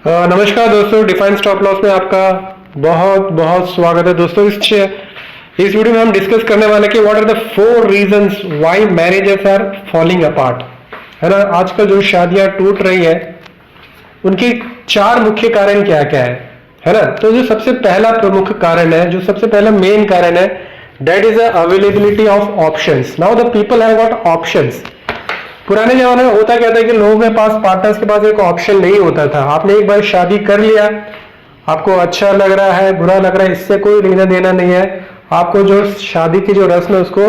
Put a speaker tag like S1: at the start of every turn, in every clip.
S1: नमस्कार दोस्तों, define stop loss में आपका बहुत बहुत स्वागत है। दोस्तों इस वीडियो में हम डिस्कस करने वाले कि what are the 4 reasons why marriages are falling apart, है ना। आजकल जो शादियां टूट रही है उनके 4 मुख्य कारण क्या क्या है ना। तो जो सबसे पहला प्रमुख कारण है, जो सबसे पहला मेन कारण है, that is the availability of options. Now the people have got options. पुराने जमाने में होता क्या था कि लोगों के पास, पार्टनर्स के पास एक ऑप्शन नहीं होता था। आपने एक बार शादी कर लिया, आपको अच्छा लग रहा है, बुरा लग रहा है, इससे कोई लेना देना नहीं है। आपको जो शादी की जो रस्म है उसको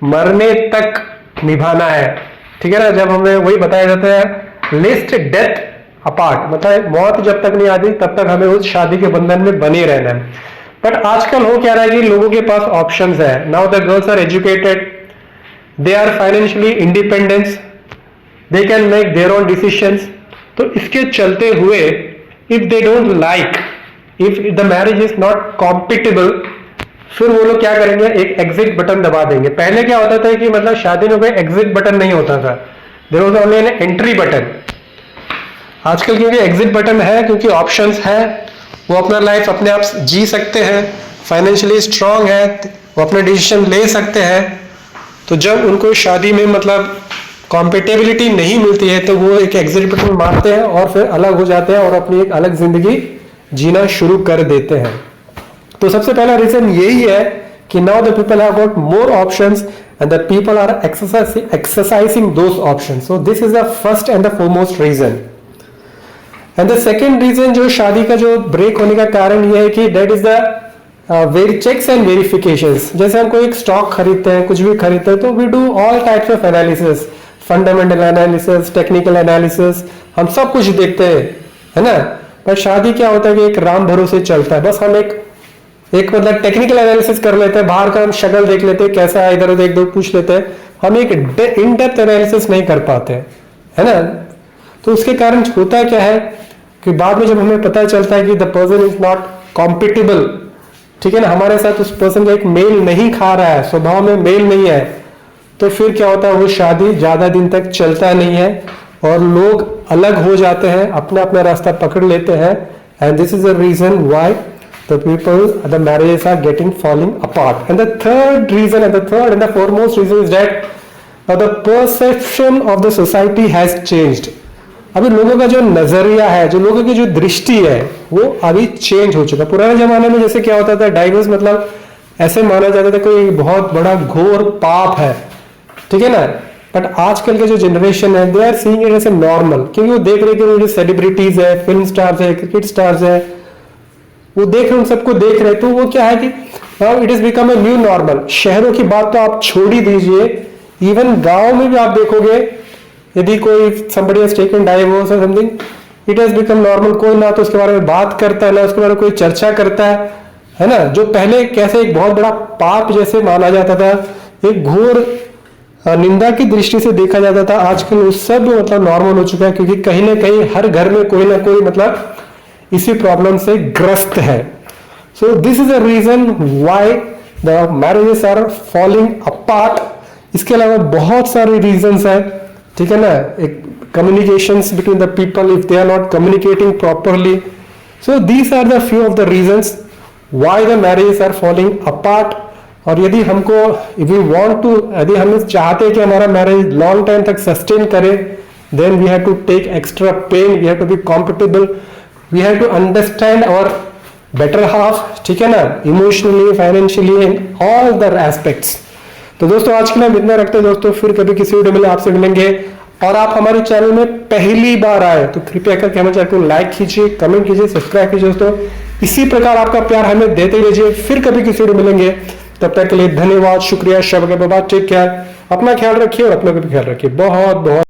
S1: मरने तक निभाना है, ठीक है ना। जब हमें वही बताया जाता है लिस्ट डेथ अपार्ट, मतलब मौत जब तक नहीं आती तब तक हमें उस शादी के बंधन में बने रहना है। बट आजकल हो क्या रहा है कि लोगों के पास ऑप्शंस है। Now the girls are educated, they are financially independence, they can make their own decisions. तो इसके चलते हुए if they don't like, if the marriage is not compatible, फिर वो लोग क्या करेंगे, एक एग्जिट बटन दबा देंगे। पहले क्या होता था कि मतलब शादी में कोई एग्जिट बटन नहीं होता था, there was only an entry button. आजकल क्योंकि एग्जिट बटन है, क्योंकि ऑप्शंस है, वो अपना लाइफ अपने आप जी सकते हैं, फाइनेंशियली स्ट्रांग है, वो अपने डिसीजन ले सकते हैं। तो जब उनको शादी में मतलब कॉम्पेटेबिलिटी नहीं मिलती है तो वो एक एग्जिट बटन मारते हैं और फिर अलग हो जाते हैं और अपनी एक अलग जिंदगी जीना शुरू कर देते हैं। तो सबसे पहला रीजन यही है कि now the people have got more options and the people are exercising those options. So this is the first and the foremost reason. And the second reason जो शादी का जो ब्रेक होने का कारण यह है कि that is the checks and verifications. जैसे हम कोई एक स्टॉक खरीदते हैं, कुछ भी खरीदते हैं, तो we do all types of analysis, fundamental analysis, technical analysis, हम सब कुछ देखते हैं, है ना। पर शादी क्या होता है कि एक राम भरोसे चलता है। बस हम एक मतलब टेक्निकल एनालिसिस कर लेते हैं, बाहर का हम शक्ल देख लेते हैं कैसा है, इधर उधर एक दो पूछ लेते हैं, हम एक इन डेप्थ एनालिसिस नहीं कर पाते, है ना। तो उसके कारण होता क्या है कि बाद में जब हमें पता चलता है कि the person is not compatible, ठीक है ना, हमारे साथ उस पर्सन का एक मेल नहीं खा रहा है, स्वभाव में मेल नहीं है, तो फिर क्या होता है, वो शादी ज्यादा दिन तक चलता नहीं है और लोग अलग हो जाते हैं, अपना अपना रास्ता पकड़ लेते हैं। And this is the reason why the people, the marriages are getting falling apart. And the third reason and the third and the foremost reason is that the perception of the society has changed. अभी लोगों का जो नजरिया है, जो लोगों की जो दृष्टि है, वो अभी चेंज हो चुका। पुराने जमाने में जैसे क्या होता था, डाइवोर्स मतलब ऐसे माना जाता था कोई बहुत बड़ा घोर पाप है, ठीक है ना। बट आजकल के जो जनरेशन है, they are seeing it as a normal, क्योंकि वो देख रहे कि वो जो सेलिब्रिटीज है, फिल्म स्टार्स है, क्रिकेट स्टार्स है, वो देख रहे, उन सबको देख रहे, तो वो क्या है कि now it is become a new normal. शहरों की बात तो आप छोड़ ही दीजिए, इवन गांव में भी आप देखोगे, यदि कोई somebody has taken divorce or something, it has become normal। कोई ना तो उसके बारे में बात करता है, ना उसके बारे में कोई चर्चा करता है ना। जो पहले कैसे एक बहुत बड़ा पाप जैसे माना जाता था, एक घोर निंदा की दृष्टि से देखा जाता था, आजकल वो सब मतलब नॉर्मल हो चुका है, क्योंकि कहीं ना कहीं हर घर में कोई ना कोई मतलब इसी प्रॉब्लम से ग्रस्त है। So this is a reason why the marriages are falling apart. इसके अलावा बहुत सारे रीजंस है, ठीक है ना। एक communications between the people, if they are not communicating properly, so these are the few of the reasons why the marriages are falling apart. और यदि हमको, इफ वी वांट टू, यदि हम चाहते हैं कि हमारा मैरिज लॉन्ग टाइम तक सस्टेन करे, then we have to take extra pain, we have to be compatible, we have to understand our better half, ठीक है ना, emotionally, financially, in all the aspects. तो दोस्तों आज के लिए हम इतना रखते हैं दोस्तों, फिर कभी किसी वीडियो में आपसे मिलेंगे। और आप हमारे चैनल में पहली बार आए तो कृपया करके हमारे चैनल को लाइक कीजिए, कमेंट कीजिए, सब्सक्राइब कीजिए दोस्तों। इसी प्रकार आपका प्यार हमें देते रहिए। फिर कभी किसी वीडियो मिलेंगे, तब तक के लिए धन्यवाद, शुक्रिया, शब के बाद टेक केयर, अपना ख्याल रखिए और अपने को भी ख्याल रखिए। बहुत बहुत